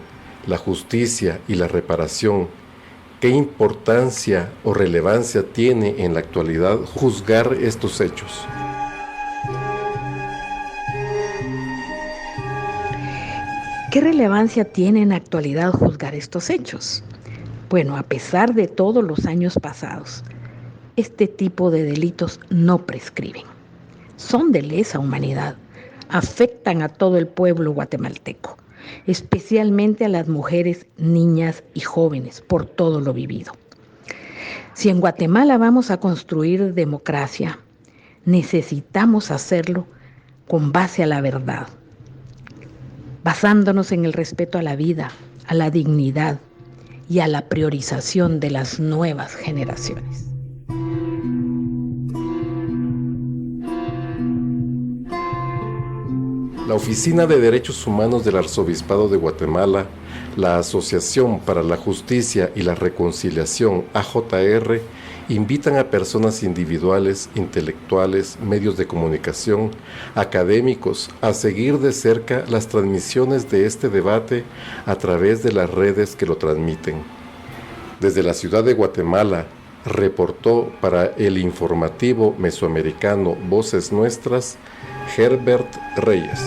la justicia y la reparación, ¿qué importancia o relevancia tiene en la actualidad juzgar estos hechos? ¿Qué relevancia tiene en la actualidad juzgar estos hechos? Bueno, a pesar de todos los años pasados, este tipo de delitos no prescriben. Son de lesa humanidad, afectan a todo el pueblo guatemalteco, especialmente a las mujeres, niñas y jóvenes, por todo lo vivido. Si en Guatemala vamos a construir democracia, necesitamos hacerlo con base a la verdad, basándonos en el respeto a la vida, a la dignidad y a la priorización de las nuevas generaciones. La Oficina de Derechos Humanos del Arzobispado de Guatemala, la Asociación para la Justicia y la Reconciliación, AJR, invitan a personas individuales, intelectuales, medios de comunicación, académicos, a seguir de cerca las transmisiones de este debate a través de las redes que lo transmiten. Desde la ciudad de Guatemala, reportó para el informativo mesoamericano Voces Nuestras, Herbert Reyes.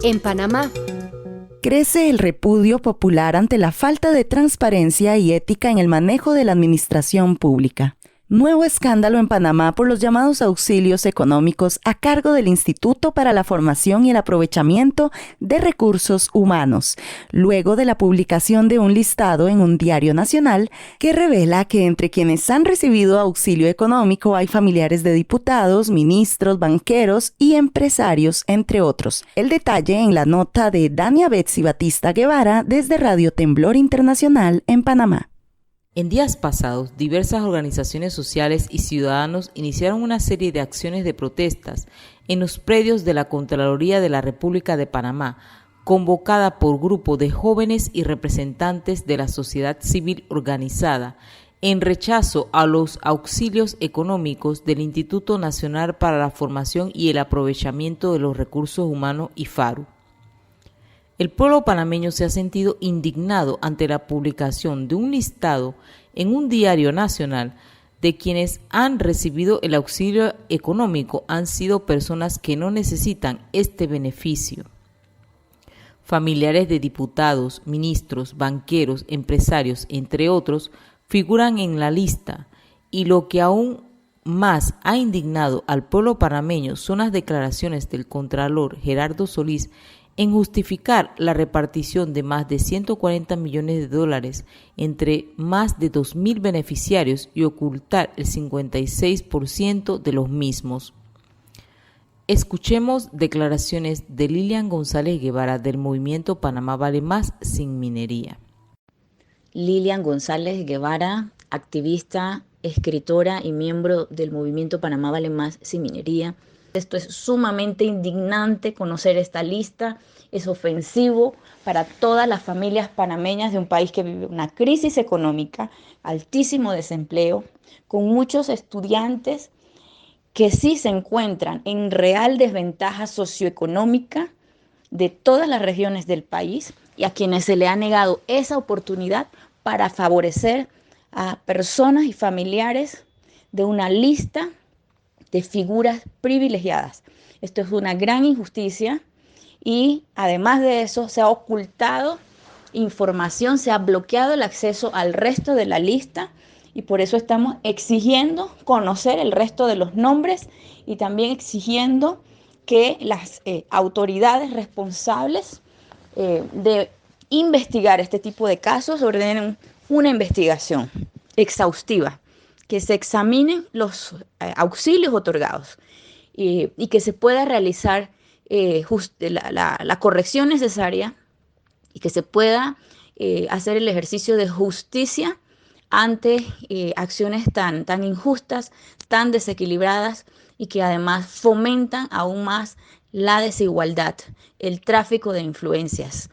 En Panamá, crece el repudio popular ante la falta de transparencia y ética en el manejo de la administración pública. Nuevo escándalo en Panamá por los llamados auxilios económicos a cargo del Instituto para la Formación y el Aprovechamiento de Recursos Humanos, luego de la publicación de un listado en un diario nacional que revela que entre quienes han recibido auxilio económico hay familiares de diputados, ministros, banqueros y empresarios, entre otros. El detalle en la nota de Dania Betsy Batista Guevara desde Radio Temblor Internacional en Panamá. En días pasados, diversas organizaciones sociales y ciudadanos iniciaron una serie de acciones de protestas en los predios de la Contraloría de la República de Panamá, convocada por grupos de jóvenes y representantes de la sociedad civil organizada, en rechazo a los auxilios económicos del Instituto Nacional para la Formación y el Aprovechamiento de los Recursos Humanos, IFARU. El pueblo panameño se ha sentido indignado ante la publicación de un listado en un diario nacional de quienes han recibido el auxilio económico han sido personas que no necesitan este beneficio. Familiares de diputados, ministros, banqueros, empresarios, entre otros, figuran en la lista, y lo que aún más ha indignado al pueblo panameño son las declaraciones del Contralor Gerardo Solís en justificar la repartición de más de 140 millones de dólares entre más de 2.000 beneficiarios y ocultar el 56% de los mismos. Escuchemos declaraciones de Lilian González Guevara del movimiento Panamá Vale Más Sin Minería. Lilian González Guevara, activista, escritora y miembro del movimiento Panamá Vale Más Sin Minería. Esto es sumamente indignante conocer esta lista, es ofensivo para todas las familias panameñas de un país que vive una crisis económica, altísimo desempleo, con muchos estudiantes que sí se encuentran en real desventaja socioeconómica de todas las regiones del país y a quienes se le ha negado esa oportunidad para favorecer a personas y familiares de una lista de figuras privilegiadas. Esto es una gran injusticia y además de eso se ha ocultado información, se ha bloqueado el acceso al resto de la lista y por eso estamos exigiendo conocer el resto de los nombres y también exigiendo que las autoridades responsables de investigar este tipo de casos ordenen una investigación exhaustiva, que se examinen los auxilios otorgados y que se pueda realizar la corrección necesaria y que se pueda hacer el ejercicio de justicia ante acciones tan injustas, tan desequilibradas y que además fomentan aún más la desigualdad, el tráfico de influencias.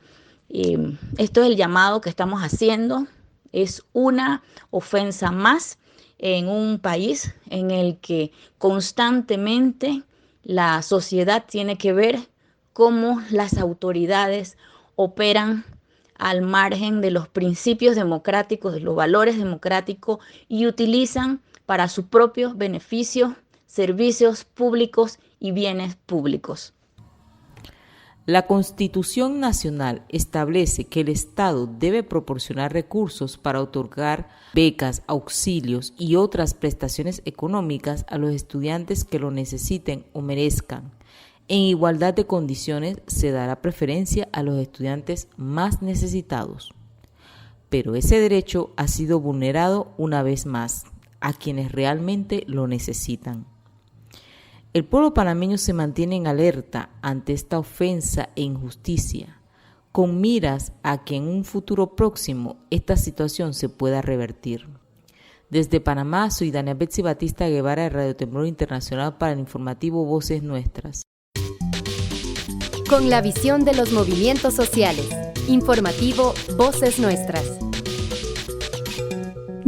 Esto es el llamado que estamos haciendo, es una ofensa más en un país en el que constantemente la sociedad tiene que ver cómo las autoridades operan al margen de los principios democráticos, de los valores democráticos y utilizan para su propio beneficio servicios públicos y bienes públicos. La Constitución Nacional establece que el Estado debe proporcionar recursos para otorgar becas, auxilios y otras prestaciones económicas a los estudiantes que lo necesiten o merezcan. En igualdad de condiciones se dará preferencia a los estudiantes más necesitados. Pero ese derecho ha sido vulnerado una vez más a quienes realmente lo necesitan. El pueblo panameño se mantiene en alerta ante esta ofensa e injusticia, con miras a que en un futuro próximo esta situación se pueda revertir. Desde Panamá, soy Dania Betsy Batista Guevara de Radio Temblor Internacional para el informativo Voces Nuestras. Con la visión de los movimientos sociales. Informativo Voces Nuestras.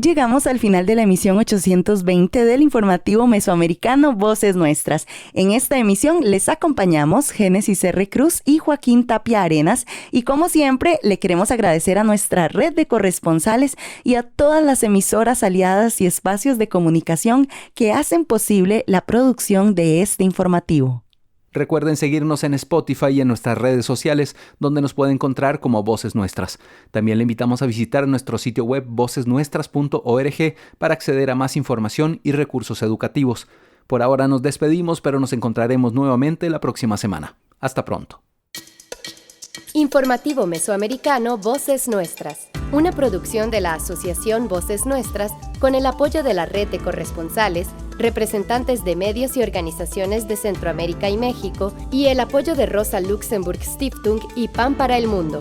Llegamos al final de la emisión 820 del informativo mesoamericano Voces Nuestras. En esta emisión les acompañamos Génesis R. Cruz y Joaquín Tapia Arenas y como siempre le queremos agradecer a nuestra red de corresponsales y a todas las emisoras aliadas y espacios de comunicación que hacen posible la producción de este informativo. Recuerden seguirnos en Spotify y en nuestras redes sociales, donde nos puede encontrar como Voces Nuestras. También le invitamos a visitar nuestro sitio web vocesnuestras.org para acceder a más información y recursos educativos. Por ahora nos despedimos, pero nos encontraremos nuevamente la próxima semana. Hasta pronto. Informativo Mesoamericano Voces Nuestras, una producción de la Asociación Voces Nuestras con el apoyo de la Red de Corresponsales, representantes de medios y organizaciones de Centroamérica y México y el apoyo de Rosa Luxemburg Stiftung y Pan para el Mundo.